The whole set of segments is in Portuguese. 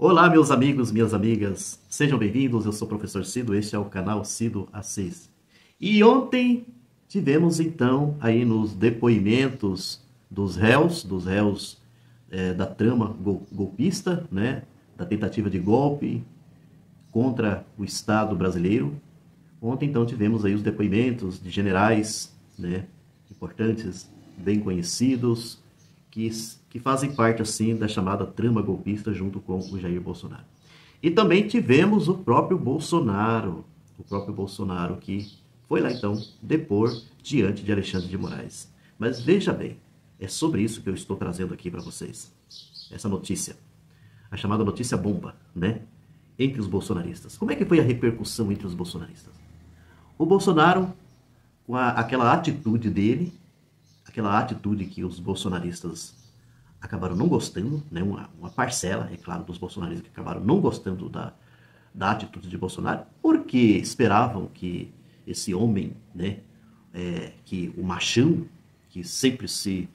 Olá, meus amigos, minhas amigas, sejam bem-vindos. Eu sou o professor Cido, este é o canal Cido Assis. E ontem tivemos então aí nos depoimentos dos réus da trama golpista, né, da tentativa de golpe contra o Estado brasileiro. Ontem então tivemos aí os depoimentos de generais, né, importantes, bem conhecidos, que fazem parte assim da chamada trama golpista junto com o Jair Bolsonaro. E também tivemos o próprio Bolsonaro que foi lá então depor diante de Alexandre de Moraes. Mas veja bem, é sobre isso que eu estou trazendo aqui para vocês. Essa notícia, a chamada notícia bomba, né? Entre os bolsonaristas. Como é que foi a repercussão entre os bolsonaristas? O Bolsonaro, com aquela atitude dele, aquela atitude que os bolsonaristas acabaram não gostando, né? Uma parcela, é claro, dos bolsonaristas que acabaram não gostando da atitude de Bolsonaro, porque esperavam que esse homem, né, que o machão, que sempre se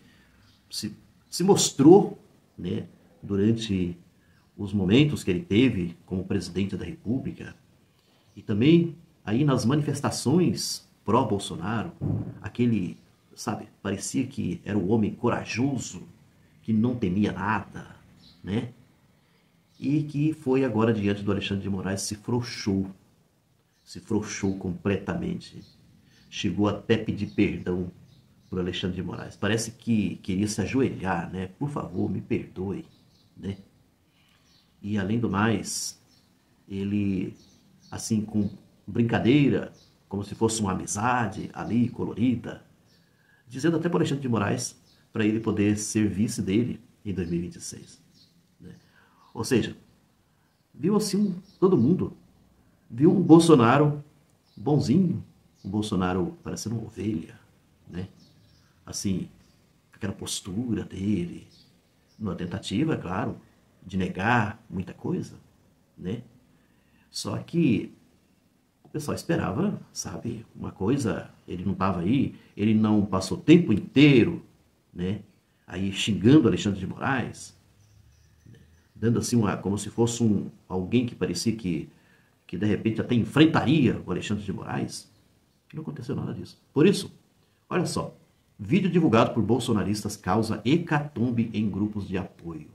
mostrou, né, durante os momentos que ele teve como presidente da República, e também aí nas manifestações pró-Bolsonaro, aquele, sabe, parecia que era um homem corajoso, que não temia nada, né? E que foi agora diante do Alexandre de Moraes, se frouxou completamente. Chegou até a pedir perdão para o Alexandre de Moraes. Parece que queria se ajoelhar, né? Por favor, me perdoe, né? E além do mais, ele, assim, com brincadeira, como se fosse uma amizade ali, colorida, dizendo até para o Alexandre de Moraes para ele poder ser vice dele em 2026. Né? Ou seja, viu assim todo mundo. Viu um Bolsonaro bonzinho, um Bolsonaro parecendo uma ovelha, né? Assim, aquela postura dele, numa tentativa, é claro, de negar muita coisa, né? Só que o pessoal esperava, sabe, uma coisa, ele não estava aí, ele não passou o tempo inteiro, né, aí xingando Alexandre de Moraes, dando assim como se fosse alguém que parecia que de repente até enfrentaria o Alexandre de Moraes. Não aconteceu nada disso. Por isso, olha só, vídeo divulgado por bolsonaristas causa hecatombe em grupos de apoio.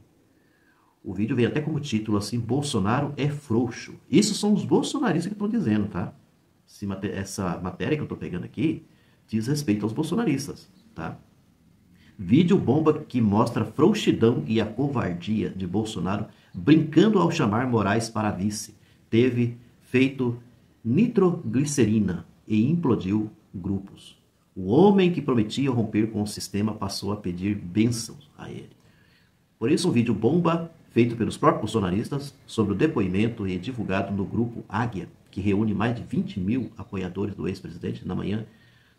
O vídeo vem até como título assim, Bolsonaro é frouxo. Isso são os bolsonaristas que estão dizendo, tá? Essa matéria que eu estou pegando aqui diz respeito aos bolsonaristas, tá? Vídeo bomba que mostra a frouxidão e a covardia de Bolsonaro brincando ao chamar Moraes para vice. Teve feito nitroglicerina e implodiu grupos. O homem que prometia romper com o sistema passou a pedir bênçãos a ele. Por isso, um vídeo bomba feito pelos próprios bolsonaristas sobre o depoimento e divulgado no grupo Águia, que reúne mais de 20 mil apoiadores do ex-presidente na manhã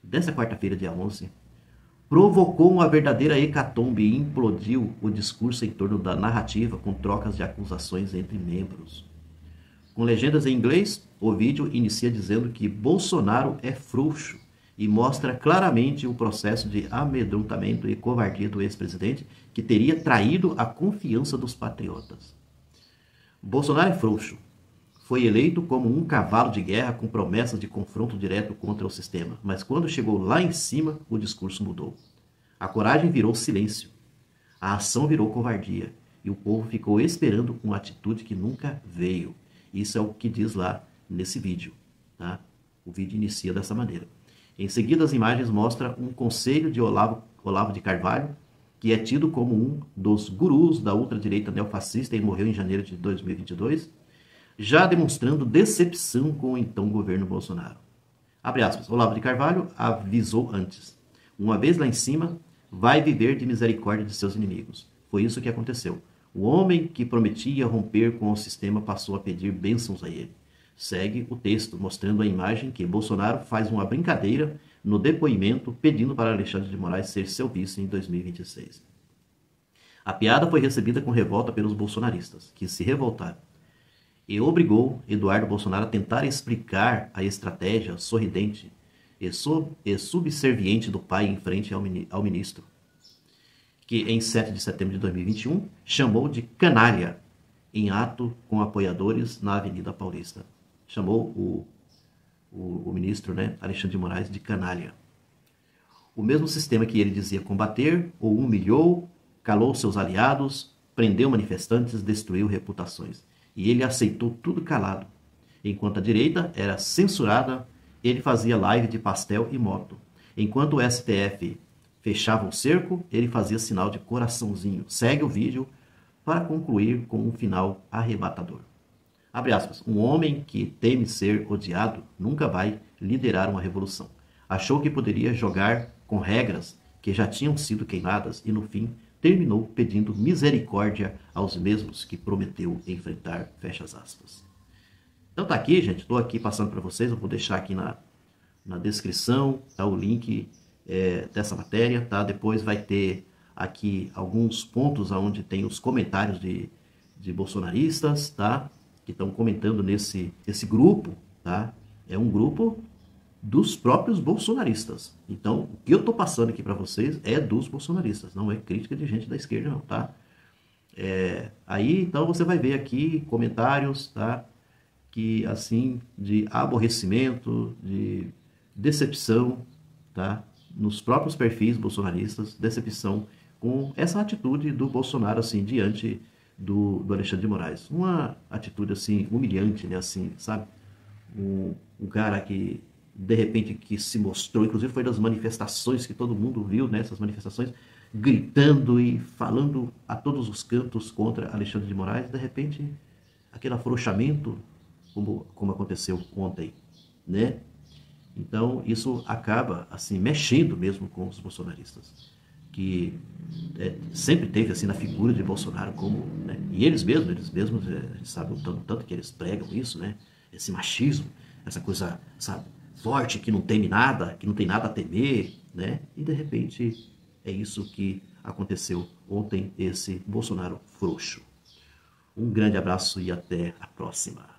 desta quarta-feira, dia 11, provocou uma verdadeira hecatombe e implodiu o discurso em torno da narrativa com trocas de acusações entre membros. Com legendas em inglês, o vídeo inicia dizendo que Bolsonaro é frouxo e mostra claramente o processo de amedrontamento e covardia do ex-presidente que teria traído a confiança dos patriotas. Bolsonaro é frouxo. Foi eleito como um cavalo de guerra com promessas de confronto direto contra o sistema, mas quando chegou lá em cima, o discurso mudou. A coragem virou silêncio, a ação virou covardia, e o povo ficou esperando uma atitude que nunca veio. Isso é o que diz lá nesse vídeo, tá? O vídeo inicia dessa maneira. Em seguida, as imagens mostram um conselho de Olavo de Carvalho, que é tido como um dos gurus da ultradireita neofascista e morreu em janeiro de 2022, já demonstrando decepção com o então governo Bolsonaro. Abre aspas, Olavo de Carvalho avisou antes. Uma vez lá em cima, vai viver de misericórdia de seus inimigos. Foi isso que aconteceu. O homem que prometia romper com o sistema passou a pedir bênçãos a ele. Segue o texto, mostrando a imagem que Bolsonaro faz uma brincadeira no depoimento pedindo para Alexandre de Moraes ser seu vice em 2026. A piada foi recebida com revolta pelos bolsonaristas, que se revoltaram, e obrigou Eduardo Bolsonaro a tentar explicar a estratégia sorridente e subserviente do pai em frente ao ministro, que em 7 de setembro de 2021 chamou de canalha em ato com apoiadores na Avenida Paulista. Chamou o ministro, né, Alexandre de Moraes, de canalha. O mesmo sistema que ele dizia combater, o humilhou, calou seus aliados, prendeu manifestantes, destruiu reputações. E ele aceitou tudo calado. Enquanto a direita era censurada, ele fazia live de pastel e moto. Enquanto o STF fechava o cerco, ele fazia sinal de coraçãozinho. Segue o vídeo para concluir com um final arrebatador. Abre aspas. Um homem que teme ser odiado nunca vai liderar uma revolução. Achou que poderia jogar com regras que já tinham sido queimadas e, no fim, terminou pedindo misericórdia aos mesmos que prometeu enfrentar, fecha as aspas. Então tá aqui, gente, estou aqui passando para vocês, eu vou deixar aqui na descrição, tá, o link dessa matéria, tá? Depois vai ter aqui alguns pontos onde tem os comentários de bolsonaristas, tá? Que estão comentando nesse grupo, tá? É um grupo dos próprios bolsonaristas. Então, o que eu estou passando aqui para vocês é dos bolsonaristas, não é crítica de gente da esquerda, não, tá? Aí, então, você vai ver aqui comentários, tá? Que, assim, de aborrecimento, de decepção, tá? Nos próprios perfis bolsonaristas, decepção com essa atitude do Bolsonaro, assim, diante do Alexandre de Moraes. Uma atitude, assim, humilhante, né? Assim, sabe? Um cara que de repente que se mostrou, inclusive foi das manifestações que todo mundo viu, né, essas manifestações, gritando e falando a todos os cantos contra Alexandre de Moraes, de repente aquele afrouxamento, como aconteceu ontem, né? Então isso acaba assim mexendo mesmo com os bolsonaristas, que sempre teve assim na figura de Bolsonaro como, né, e eles mesmos sabem o tanto que eles pregam isso, né, esse machismo, essa coisa, sabe, forte, que não teme nada, que não tem nada a temer, né? E de repente é isso que aconteceu ontem, esse Bolsonaro frouxo. Um grande abraço e até a próxima.